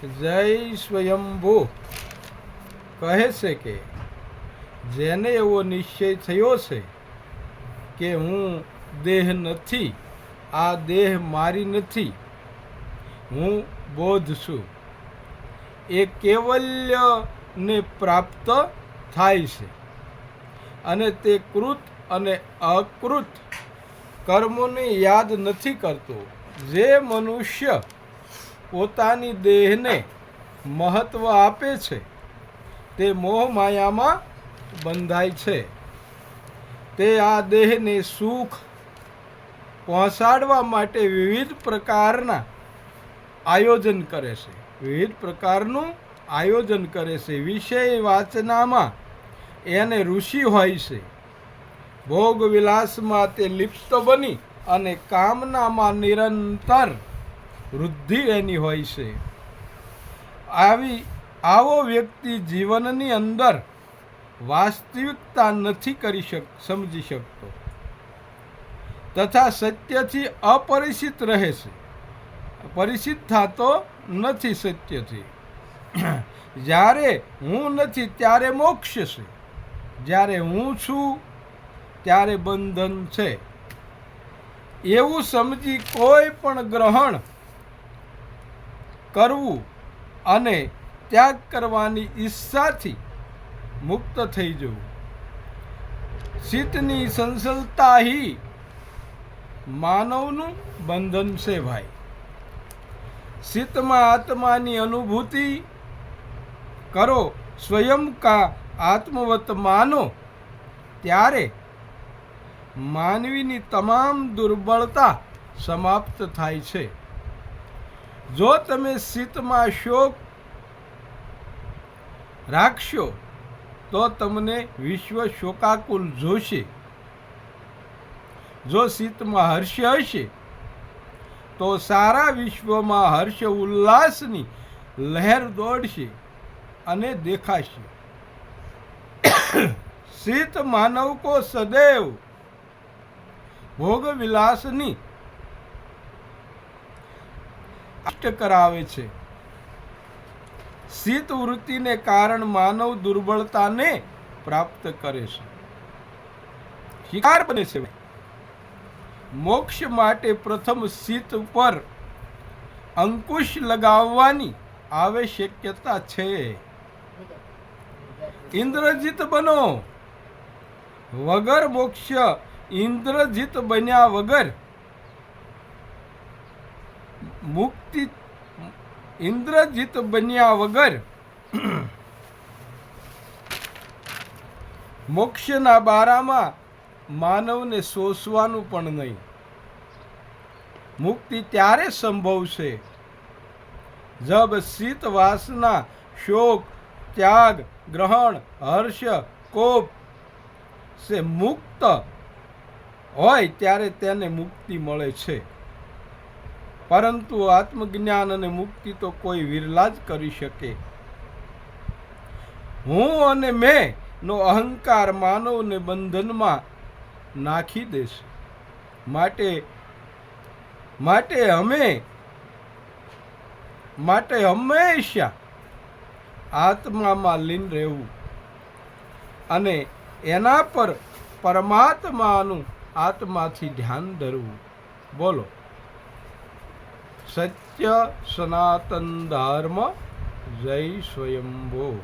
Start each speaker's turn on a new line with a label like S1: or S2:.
S1: જય સ્વયંભૂ કહે છે કે જેને એવો નિશ્ચય થયો છે કે હું દેહ નથી, આ દેહ મારી નથી, હું બોધ છું, એ કૈવલ્યને પ્રાપ્ત થાય છે. અને તે કૃત અને અકૃત કર્મોને યાદ નથી કરતો. જે મનુષ્ય પોતાની દેહને મહત્વ આપે છે તે મોહ માયામાં બંધાય છે. તે આ દેહને સુખ પહોંચાડવા માટે વિવિધ પ્રકારના આયોજન કરે છે. વિવિધ પ્રકારનું આયોજન કરે છે. વિષય વાચનામાં એને ઋષિ હોય છે. ભોગ વિલાસમાં તે લિપ્ત બની અને કામનામાં નિરંતર વૃદ્ધિ એની હોય છે. આવો વ્યક્તિ જીવનની અંદર વાસ્તવિકતા નથી સમજી શકતો તથા સત્યથી અપરિચિત રહે છે. પરિચિત થતો નથી સત્યથી. જ્યારે હું નથી ત્યારે મોક્ષ છે, જ્યારે હું છું ત્યારે બંધન છે. એવું સમજી કોઈ પણ ગ્રહણ કરવું અને ત્યાગ કરવાની ઈચ્છાથી મુક્ત થઈ જવું. ચિત્તની સંસલતા ही માનવનું બંધન છે ભાઈ. ચિત્તમાં આત્માની અનુભૂતિ કરો, સ્વયં કા આત્મવત માનો, ત્યારે માનવીની તમામ દુર્બળતા સમાપ્ત થાય છે. જો તમે ચિત્તમાં શોક રાખશો તો તમને વિશ્વ શોકાકુલ જોશે. જો ચિત્તમાં હર્ષ હશે તો સારા વિશ્વમાં હર્ષ ઉલ્લાસની લહેર દોડશે અને દેખાશે. ચિત્ત માનવ કો સदैव ભોગ વિલાસની કરાવે છે. ચિત્ત વૃત્તિને કારણ માનવ દુર્બળતાને પ્રાપ્ત કરે છે, શિકાર બને છે. મોક્ષ માટે પ્રથમ ચિત્ત પર અંકુશ લગાવવાની આવશ્યકતા છે. ઇન્દ્રજીત બનો વગર મોક્ષ. ઇન્દ્રજીત બન્યા વગર મુક્તિ. ઇન્દ્રજીત બન્યા વગર મોક્ષના બારામાં માનવને સોચવાનું પણ નહીં. મુક્તિ ત્યારે સંભવ છે જબ ચિત્ત વાસના, શોક, ત્યાગ, ગ્રહણ, હર્ષ, કોપ से મુક્ત હોય ત્યારે તેને મુક્તિ મળે છે. પરંતુ આત્મજ્ઞાન અને મુક્તિ તો કોઈ વિરલા જ કરી શકે. હું અને મેં નો અહંકાર માનવને બંધનમાં નાખી દેશે. માટે હંમેશા આત્મામાં લીન રહેવું અને એના પર પરમાત્માનું આત્માથી ધ્યાન ધરવું. બોલો. સત્ય સનાતન ધર્મ. જય સ્વયંભૂ.